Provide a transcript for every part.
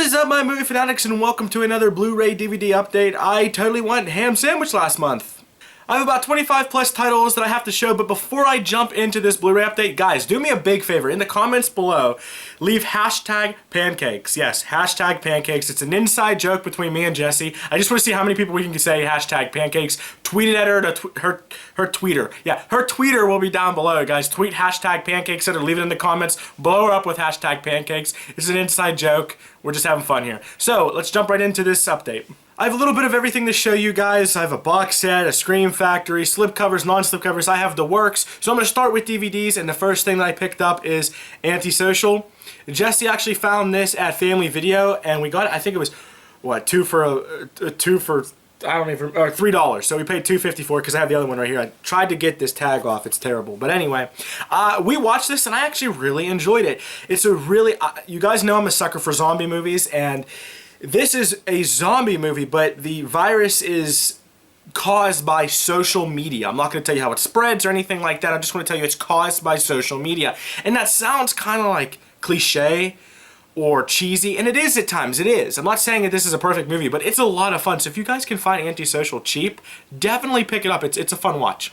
What is up, my movie fanatics, and welcome to another Blu-ray DVD update. I totally went ham sandwich last month. I have about 25 plus titles that I have to show, but before I jump into this Blu-ray update, guys, do me a big favor. In the comments below, leave hashtag pancakes. Yes, hashtag pancakes. It's an inside joke between me and Jessie. I just want to see how many people we can say hashtag pancakes. Tweet it at her to her tweeter. Yeah, her tweeter will be down below, guys. Tweet hashtag pancakes at her, leave it in the comments. Blow her up with hashtag pancakes. It's an inside joke. We're just having fun here. So, let's jump right into this update. I have a little bit of everything to show you guys. I have a box set, a Scream Factory, slipcovers, non-slip covers. I have the works. So I'm going to start with DVDs, and the first thing that I picked up is Antisocial. Jessie actually found this at Family Video, and we got it, I think it was, what, $3. So we paid $2.50 for it because I have the other one right here. I tried to get this tag off. It's terrible. But anyway, we watched this, and I actually really enjoyed it. It's a really, you guys know I'm a sucker for zombie movies, and this is a zombie movie, but the virus is caused by social media. I'm not going to tell you how it spreads or anything like that. I just want to tell you it's caused by social media. And that sounds kind of like cliche or cheesy, and it is at times. It is. I'm not saying that this is a perfect movie, but it's a lot of fun. So if you guys can find Antisocial cheap, definitely pick it up. It's a fun watch.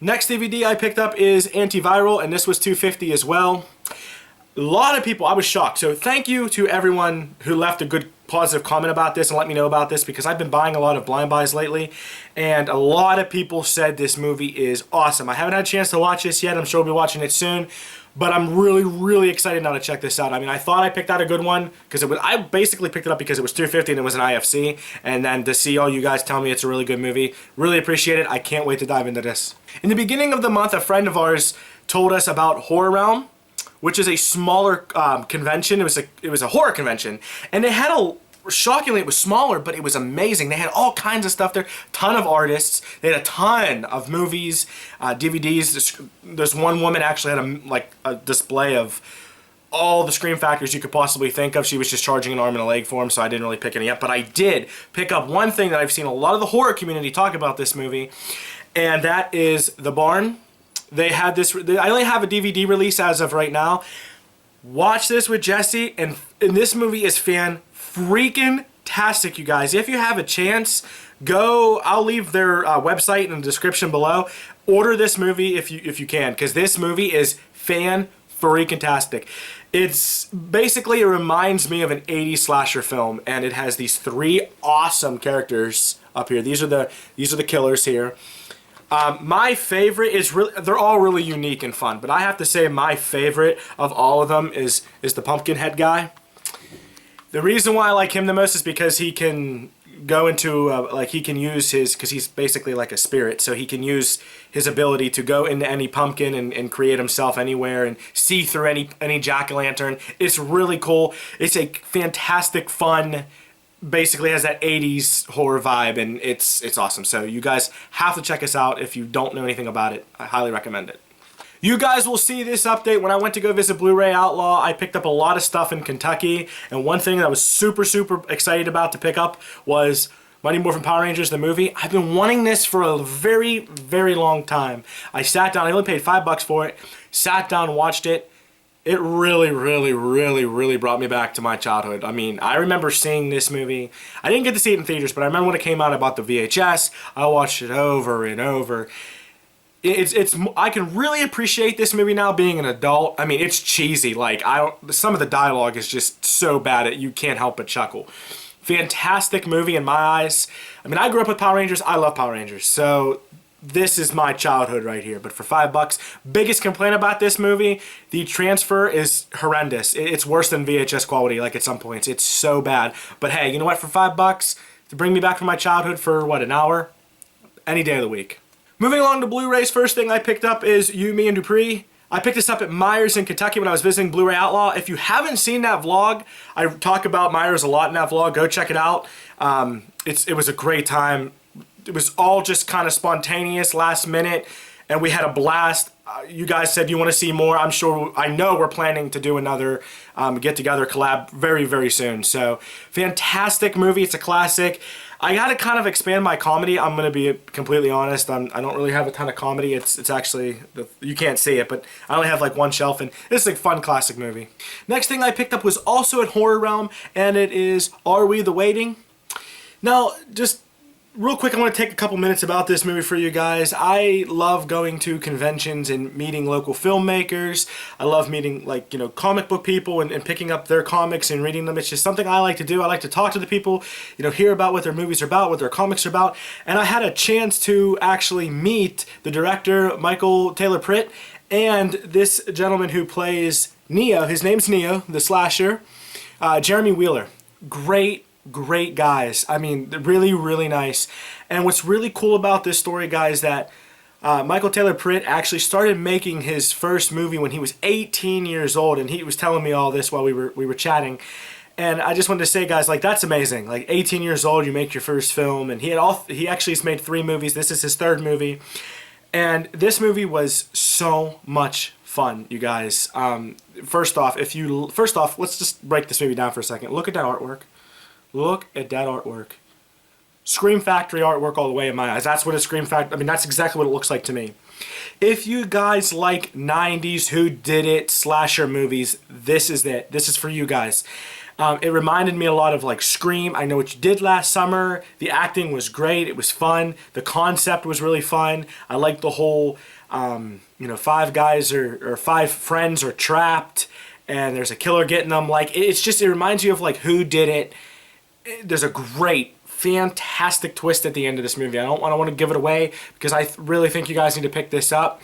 Next DVD I picked up is Antiviral, and this was $2.50 as well. A lot of people, I was shocked. So thank you to everyone who left a good positive comment about this and let me know about this, because I've been buying a lot of blind buys lately, and a lot of people said this movie is awesome. I haven't had a chance to watch this yet. I'm sure we'll be watching it soon, but I'm really excited now to check this out. I mean, I thought I picked out a good one because I basically picked it up because it was $2.50 and it was an IFC, and then to see all you guys tell me it's a really good movie, really appreciate it. I can't wait to dive into this. In the beginning of the month, a friend of ours told us about Horror Realm, which is a smaller convention. It was a horror convention, and they had shockingly, it was smaller, but it was amazing. They had all kinds of stuff there, ton of artists. They had a ton of movies, DVDs. This one woman actually had a display of all the Scream Factors you could possibly think of. She was just charging an arm and a leg for them, so I didn't really pick any up. But I did pick up one thing that I've seen a lot of the horror community talk about this movie, and that is The Barn. They had this, I only have a DVD release as of right now. Watch this with Jessie, and this movie is freaking-tastic, you guys. If you have a chance, go, I'll leave their website in the description below. Order this movie if you can, because this movie is fan-freaking-tastic. It's basically, it reminds me of an 80s slasher film, and it has these three awesome characters up here. These are the killers here. My favorite is really, they're all really unique and fun, but I have to say my favorite of all of them is the Pumpkinhead guy. The reason why I like him the most is because he can go into, he can use his, because he's basically like a spirit, so he can use his ability to go into any pumpkin and create himself anywhere and see through any jack-o'-lantern. It's really cool. It's a fantastic, fun, basically has that 80s horror vibe, and it's awesome. So you guys have to check us out if you don't know anything about it. I highly recommend it. You guys will see this update. When I went to go visit Bluray Outlaw, I picked up a lot of stuff in Kentucky, and one thing that I was super excited about to pick up was Mighty Morphin Power Rangers, the movie. I've been wanting this for a very long time. I sat down, I only paid $5 for it, sat down, watched it. It really brought me back to my childhood. I mean, I remember seeing this movie. I didn't get to see it in theaters, but I remember when it came out, I bought the VHS. I watched it over and over. I can really appreciate this movie now being an adult. I mean, it's cheesy. Like, some of the dialogue is just so bad that you can't help but chuckle. Fantastic movie in my eyes. I mean, I grew up with Power Rangers. I love Power Rangers. So this is my childhood right here. But for $5, biggest complaint about this movie, the transfer is horrendous. It's worse than VHS quality, like at some points. It's so bad. But hey, you know what? For $5, to bring me back from my childhood for, what, an hour? Any day of the week. Moving along to Blu-rays, first thing I picked up is Me and Dupree. I picked this up at Myers in Kentucky when I was visiting Bluray Outlaw. If you haven't seen that vlog, I talk about Myers a lot in that vlog. Go check it out. It was a great time. It was all just kind of spontaneous, last minute, and we had a blast. You guys said you want to see more. I know we're planning to do another get-together collab very soon. So, fantastic movie. It's a classic. I gotta kind of expand my comedy. I'm gonna be completely honest. I don't really have a ton of comedy. It's actually, you can't see it, but I only have like one shelf, and this is a fun classic movie. Next thing I picked up was also in horror realm, and it is Are We the Waiting? Now, just real quick, I want to take a couple minutes about this movie for you guys. I love going to conventions and meeting local filmmakers. I love meeting, like, you know, comic book people and picking up their comics and reading them. It's just something I like to do. I like to talk to the people, you know, hear about what their movies are about, what their comics are about. And I had a chance to actually meet the director, Michael Taylor Pritt, and this gentleman who plays Neo. His name's Neo, the slasher, Jeremy Wheeler. Great guys. I mean, they're really, really nice. And what's really cool about this story, guys, that Michael Taylor Pritt actually started making his first movie when he was 18 years old, and he was telling me all this while we were chatting. And I just wanted to say, guys, like, that's amazing. Like, 18 years old, you make your first film, and he actually has made 3 movies. This is his 3rd movie, and this movie was so much fun, you guys. First off, let's just break this movie down for a second. Look at that artwork. Look at that artwork. Scream Factory artwork all the way in my eyes. That's what a Scream Factory, I mean, that's exactly what it looks like to me. If you guys like 90s whodidit slasher movies, this is it. This is for you guys. It reminded me a lot of like Scream, I Know What You Did Last Summer. The acting was great. It was fun. The concept was really fun. I liked the whole, you know, 5 guys or 5 friends are trapped and there's a killer getting them. Like, it reminds you of like Who Did It. There's a great, fantastic twist at the end of this movie. I don't want to give it away because I really think you guys need to pick this up.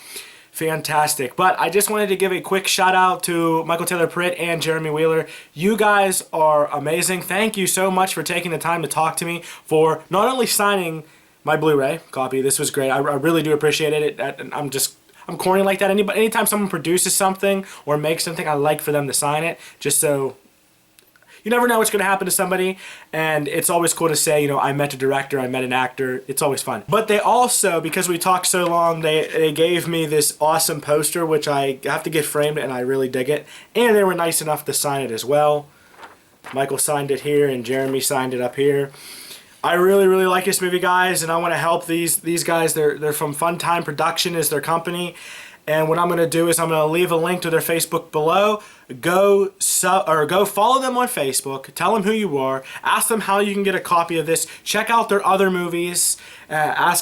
Fantastic. But I just wanted to give a quick shout out to Michael Taylor Pritt and Jeremy Wheeler. You guys are amazing. Thank you so much for taking the time to talk to me, for not only signing my Blu-ray copy. This was great. I really do appreciate it. I'm corny like that. Anytime someone produces something or makes something, I like for them to sign it, just so you never know what's going to happen to somebody, and it's always cool to say, you know, I met a director, I met an actor. It's always fun. But they also, because we talked so long, they gave me this awesome poster, which I have to get framed, and I really dig it. And they were nice enough to sign it as well. Michael signed it here, and Jeremy signed it up here. I really, really like this movie, guys, and I want to help these guys. They're from Funtime Production is their company. And what I'm going to do is I'm going to leave a link to their Facebook below. Go follow them on Facebook. Tell them who you are. Ask them how you can get a copy of this. Check out their other movies.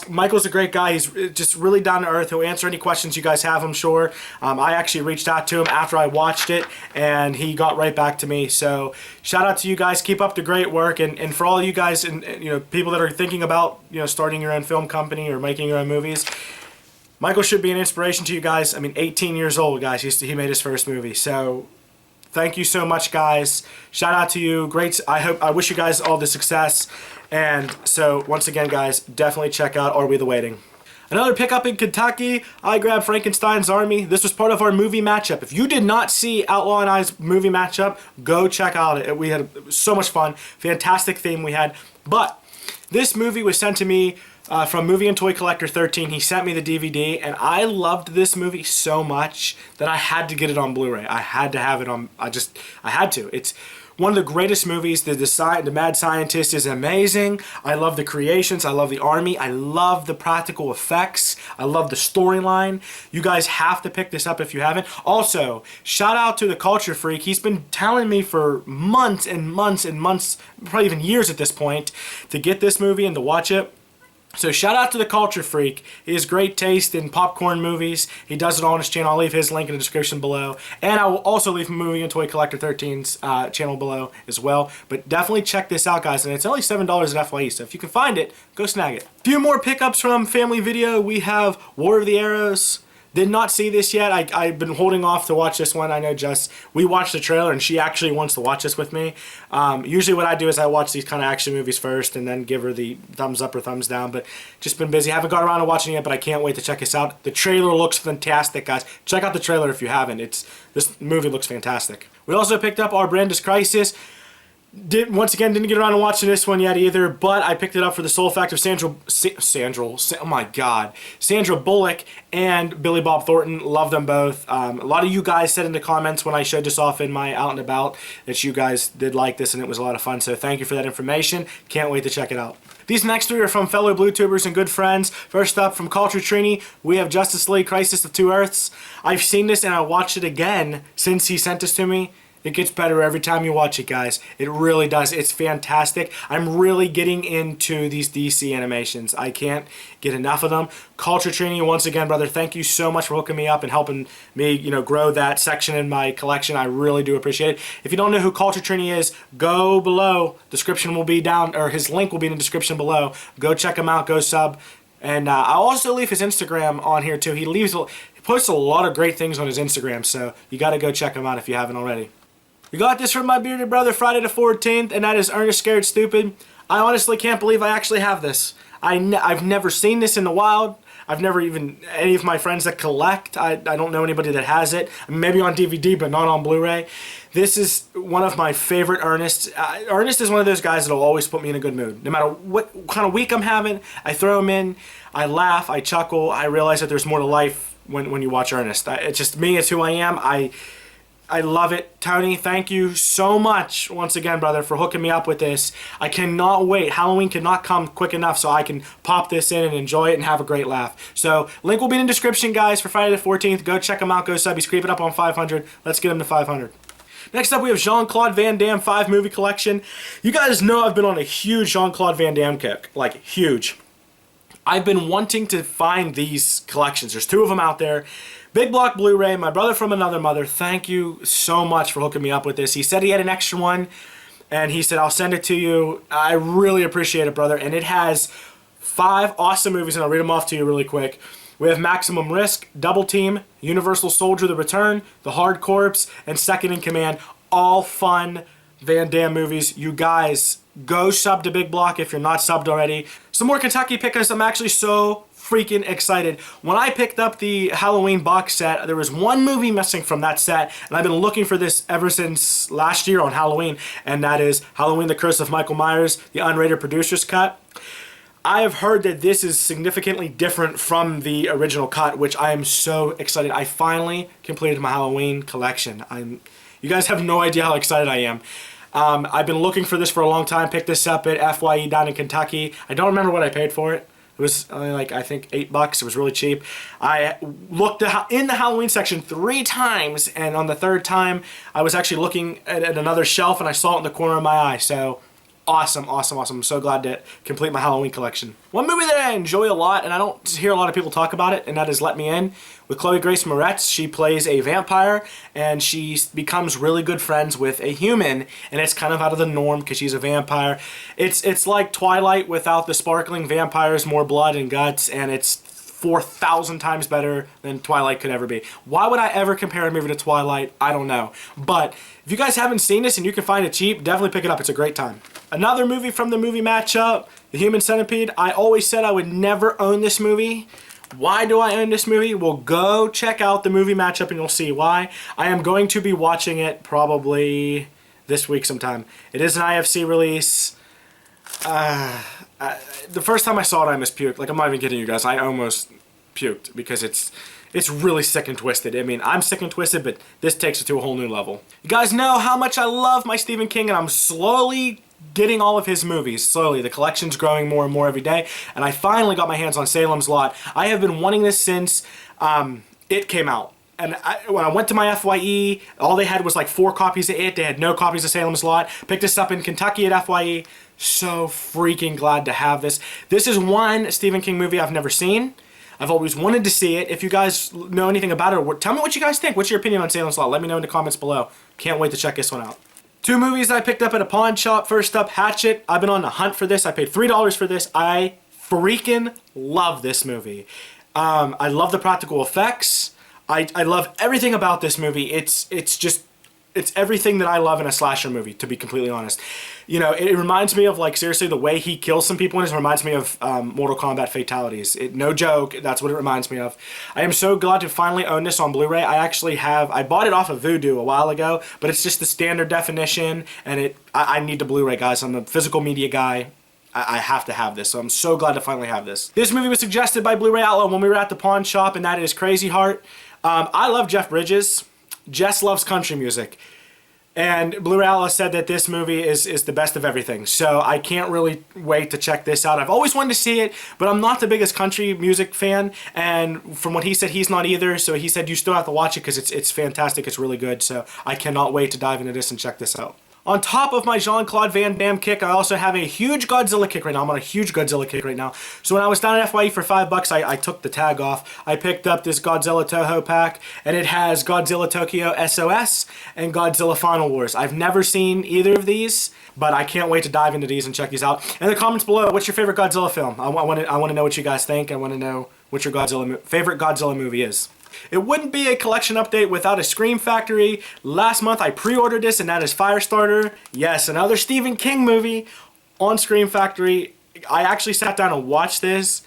Michael's a great guy. He's just really down to earth. He'll answer any questions you guys have, I'm sure. I actually reached out to him after I watched it, and he got right back to me. So shout out to you guys. Keep up the great work. And for all you guys and you know, people that are thinking about, you know, starting your own film company or making your own movies, Michael should be an inspiration to you guys. I mean, 18 years old, guys. He made his first movie. So thank you so much, guys. Shout out to you. Great. I wish you guys all the success. And so once again, guys, definitely check out Are We the Waiting? Another pickup in Kentucky. I grabbed Frankensteins Army. This was part of our movie matchup. If you did not see Outlaw and I's movie matchup, go check out it. It was so much fun. Fantastic theme we had. But this movie was sent to me from Movie and Toy Collector 13. He sent me the DVD, and I loved this movie so much that I had to get it on Blu-ray. I had to have it on. I had to. It's one of the greatest movies. The Mad Scientist is amazing. I love the creations. I love the army. I love the practical effects. I love the storyline. You guys have to pick this up if you haven't. Also, shout out to the Culture Freak. He's been telling me for months and months and months, probably even years at this point, to get this movie and to watch it. So shout out to the Culture Freak. He has great taste in popcorn movies. He does it all on his channel. I'll leave his link in the description below. And I will also leave Movie and Toy Collector 13's channel below as well. But definitely check this out, guys. And it's only $7 at FYE. So if you can find it, go snag it. A few more pickups from Family Video. We have War of the Arrows. Did not see this yet. I've been holding off to watch this one. I know we watched the trailer and she actually wants to watch this with me. Usually what I do is I watch these kind of action movies first and then give her the thumbs up or thumbs down. But just been busy. Haven't got around to watching it, but I can't wait to check this out. The trailer looks fantastic, guys. Check out the trailer if you haven't. This movie looks fantastic. We also picked up our Brandis Crisis. Once again, didn't get around to watching this one yet either, but I picked it up for the sole fact of Sandra Bullock and Billy Bob Thornton. Love them both. A lot of you guys said in the comments when I showed this off in my Out and About that you guys did like this and it was a lot of fun, so thank you for that information. Can't wait to check it out. These next three are from fellow BlueTubers and good friends. First up, from Culture Trini, we have Justice League Crisis of Two Earths. I've seen this and I watched it again since he sent this to me. It gets better every time you watch it, guys. It really does. It's fantastic. I'm really getting into these DC animations. I can't get enough of them. Culture Trini, once again, brother, thank you so much for hooking me up and helping me, you know, grow that section in my collection. I really do appreciate it. If you don't know who Culture Trini is, go below. Description will be down, or his link will be in the description below. Go check him out. Go sub. And I'll also leave his Instagram on here too. He posts a lot of great things on his Instagram, so you got to go check him out if you haven't already. We got this from my bearded brother Friday the 14th, and that is Ernest Scared Stupid. I honestly can't believe I actually have this. I've never seen this in the wild. I've never even, any of my friends that collect, I don't know anybody that has it. Maybe on DVD, but not on Blu-ray. This is one of my favorite Ernest. Ernest is one of those guys that will always put me in a good mood. No matter what kind of week I'm having, I throw him in, I laugh, I chuckle, I realize that there's more to life when you watch Ernest. It's just me, it's who I am. I love it. Tony, thank you so much once again, brother, for hooking me up with this. I cannot wait. Halloween cannot come quick enough so I can pop this in and enjoy it and have a great laugh. So, link will be in the description, guys, for Friday the 14th. Go check him out. Go sub. He's creeping up on 500. Let's get him to 500. Next up, we have JeanClaude Van Damme 5-movie collection. You guys know I've been on a huge JeanClaude Van Damme kick. Like, huge. I've been wanting to find these collections. There's two of them out there. Big Block Blu-ray, my brother from another mother, thank you so much for hooking me up with this. He said he had an extra one, and he said, I'll send it to you. I really appreciate it, brother. And it has 5 awesome movies, and I'll read them off to you really quick. We have Maximum Risk, Double Team, Universal Soldier: The Return, The Hard Corps, and Second in Command. All fun Van Damme movies. You guys, go sub to Big Block if you're not subbed already. Some more Kentucky pickers. I'm actually so freaking excited. When I picked up the Halloween box set, there was one movie missing from that set, and I've been looking for this ever since last year on Halloween, and that is Halloween: The Curse of Michael Myers, the unrated producer's cut. I have heard that this is significantly different from the original cut, which I am so excited. I finally completed my Halloween collection. You guys have no idea how excited I am. I've been looking for this for a long time. Picked this up at FYE down in Kentucky. I don't remember what I paid for it. It was only like, I think, $8. It was really cheap. I looked in the Halloween section 3 times, and on the 3rd time, I was actually looking at another shelf, and I saw it in the corner of my eye. So, awesome, awesome, awesome. I'm so glad to complete my Halloween collection. One movie that I enjoy a lot, and I don't hear a lot of people talk about it, and that is Let Me In. With Chloe Grace Moretz, she plays a vampire, and she becomes really good friends with a human, and it's kind of out of the norm because she's a vampire. It's like Twilight without the sparkling vampires, more blood and guts, and it's 4,000 times better than Twilight could ever be. Why would I ever compare a movie to Twilight? I don't know. But if you guys haven't seen this and you can find it cheap, definitely pick it up. It's a great time. Another movie from the movie matchup, The Human Centipede. I always said I would never own this movie. Why do I own this movie? Well, go check out the movie matchup and you'll see why. I am going to be watching it probably this week sometime. It is an IFC release. The first time I saw it, I almost puked. Like, I'm not even kidding you guys. I almost puked because it's really sick and twisted. I mean, I'm sick and twisted, but this takes it to a whole new level. You guys know how much I love my Stephen King, and I'm slowly getting all of his movies. Slowly. The collection's growing more and more every day, and I finally got my hands on Salems Lot. I have been wanting this since it came out. And when I went to my FYE, all they had was like 4 copies of it. They had no copies of Salems Lot. Picked this up in Kentucky at FYE. So freaking glad to have this. This is one Stephen King movie I've never seen. I've always wanted to see it. If you guys know anything about it, or tell me what you guys think. What's your opinion on Salems Lot? Let me know in the comments below. Can't wait to check this one out. 2 movies I picked up at a pawn shop. First up, Hatchet. I've been on the hunt for this. I paid $3 for this. I freaking love this movie. I love the practical effects. I love everything about this movie. It's everything that I love in a slasher movie, to be completely honest. You know, it reminds me of, like, seriously, the way he kills some people in it reminds me of Mortal Kombat fatalities. No joke, that's what it reminds me of. I am so glad to finally own this on Blu-ray. I bought it off of Vudu a while ago, but it's just the standard definition, and I need the Blu-ray, guys. I'm a physical media guy. I have to have this, so I'm so glad to finally have this. This movie was suggested by Bluray Outlaw when we were at the pawn shop, and that is Crazy Heart. I love Jeff Bridges. Jess loves country music. And Bluray Outlaw said that this movie is the best of everything. So I can't really wait to check this out. I've always wanted to see it, but I'm not the biggest country music fan. And from what he said, he's not either. So he said you still have to watch it because it's fantastic. It's really good. So I cannot wait to dive into this and check this out. On top of my JeanClaude Van Damme kick, I also have a huge Godzilla kick right now. I'm on a huge Godzilla kick right now. So when I was down at FYE for $5, I took the tag off. I picked up this Godzilla Toho pack, and it has Godzilla Tokyo SOS and Godzilla Final Wars. I've never seen either of these, but I can't wait to dive into these and check these out. In the comments below, what's your favorite Godzilla film? I want to know what you guys think. I want to know what your favorite Godzilla movie is. It wouldn't be a collection update without a Scream Factory. Last month I pre-ordered this, and that is Firestarter. Yes, another Stephen King movie on Scream Factory. I actually sat down and watched this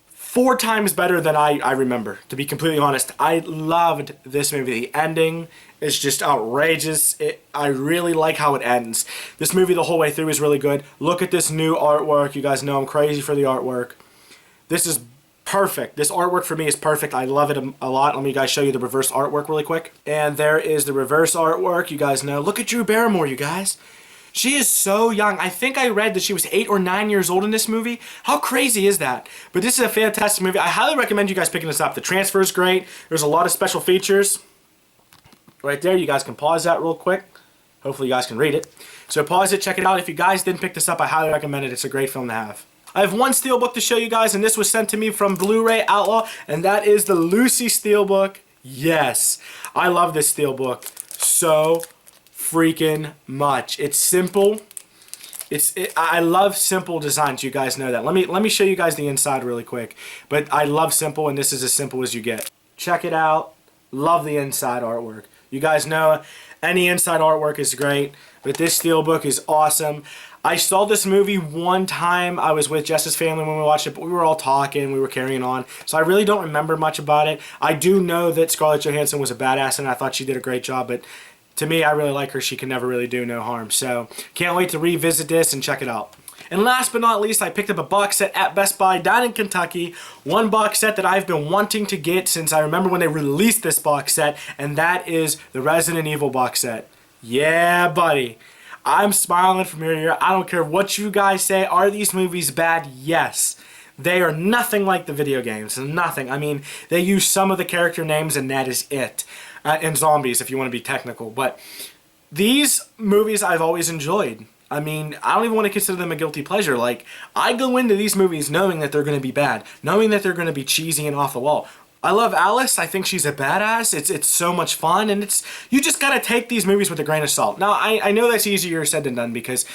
4 times better than I remember, to be completely honest. I loved this movie. The ending is just outrageous. I really like how it ends. This movie the whole way through is really good. Look at this new artwork. You guys know I'm crazy for the artwork. This is perfect. This artwork for me is perfect. I love it a lot. Let me guys show you the reverse artwork really quick. And there is the reverse artwork. You guys know. Look at Drew Barrymore, you guys. She is so young. I think I read that she was 8 or 9 years old in this movie. How crazy is that? But this is a fantastic movie. I highly recommend you guys picking this up. The transfer is great. There's a lot of special features. Right there. You guys can pause that real quick. Hopefully you guys can read it. So pause it, check it out. If you guys didn't pick this up, I highly recommend it. It's a great film to have. I have one steelbook to show you guys, and this was sent to me from Bluray Outlaw, and that is the Lucy steelbook. Yes, I love this steelbook so freaking much. It's simple. I love simple designs. You guys know that. Let me show you guys the inside really quick. But I love simple, and this is as simple as you get. Check it out. Love the inside artwork. You guys know any inside artwork is great, but this steelbook is awesome. I saw this movie one time. I was with Jess's family when we watched it, but we were all talking, we were carrying on. So I really don't remember much about it. I do know that Scarlett Johansson was a badass, and I thought she did a great job, but to me, I really like her. She can never really do no harm. So can't wait to revisit this and check it out. And last but not least, I picked up a box set at Best Buy down in Kentucky. One box set that I've been wanting to get since I remember when they released this box set, and that is the Resident Evil box set. Yeah, buddy. I'm smiling from ear to ear. I don't care what you guys say. Are these movies bad? Yes. They are nothing like the video games. Nothing. I mean, they use some of the character names and that is it. And zombies, if you want to be technical. But these movies I've always enjoyed. I mean, I don't even want to consider them a guilty pleasure. Like, I go into these movies knowing that they're going to be bad. Knowing that they're going to be cheesy and off the wall. I love Alice. I think she's a badass. It's so much fun, and you just gotta take these movies with a grain of salt. Now, I know that's easier said than done because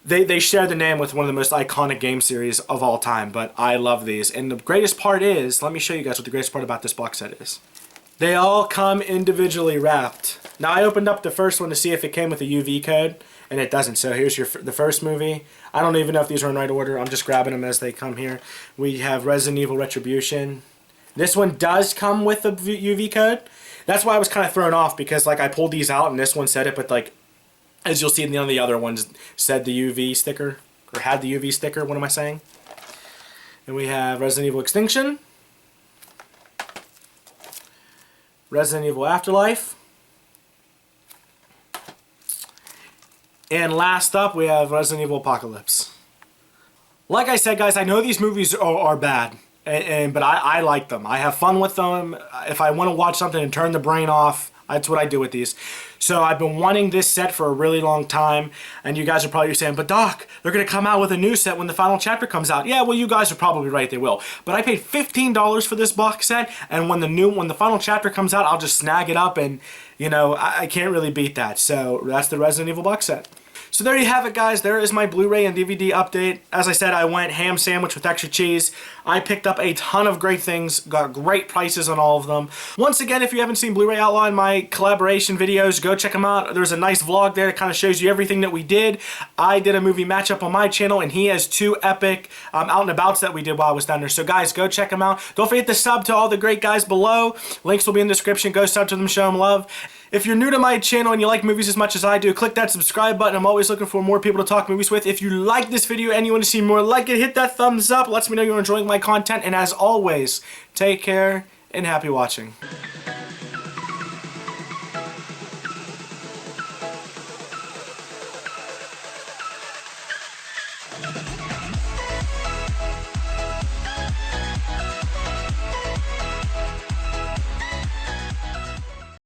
they share the name with one of the most iconic game series of all time, but I love these. And the greatest part is, let me show you guys what the greatest part about this box set is. They all come individually wrapped. Now, I opened up the first one to see if it came with a UV code, and it doesn't. So here's the first movie. I don't even know if these are in right order. I'm just grabbing them as they come here. We have Resident Evil Retribution. This one does come with a UV code. That's why I was kind of thrown off because like I pulled these out and this one said it, but like as you'll see none of the other ones said the UV sticker or had the UV sticker. What am I saying? And we have Resident Evil Extinction, Resident Evil Afterlife, and last up we have Resident Evil Apocalypse. Like I said, guys, I know these movies are bad. But I like them. I have fun with them. If I want to watch something and turn the brain off, that's what I do with these. So I've been wanting this set for a really long time, and you guys are probably saying, but Doc, they're going to come out with a new set when the final chapter comes out. Yeah, well, you guys are probably right, they will. But I paid $15 for this box set, and when the final chapter comes out, I'll just snag it up, and, you know, I can't really beat that. So that's the Resident Evil box set. So there you have it, guys. There is my Blu-ray and DVD update. As I said, I went ham sandwich with extra cheese. I picked up a ton of great things, got great prices on all of them. Once again, if you haven't seen Bluray Outlaw in my collaboration videos, go check them out. There's a nice vlog there that kind of shows you everything that we did. I did a movie matchup on my channel, and he has 2 epic out and abouts that we did while I was down there. So guys, go check them out. Don't forget to sub to all the great guys below. Links will be in the description. Go sub to them, show them love. If you're new to my channel and you like movies as much as I do, click that subscribe button. I'm always looking for more people to talk movies with. If you like this video and you want to see more like it, hit that thumbs up. Lets me know you're enjoying my content. And as always, take care and happy watching.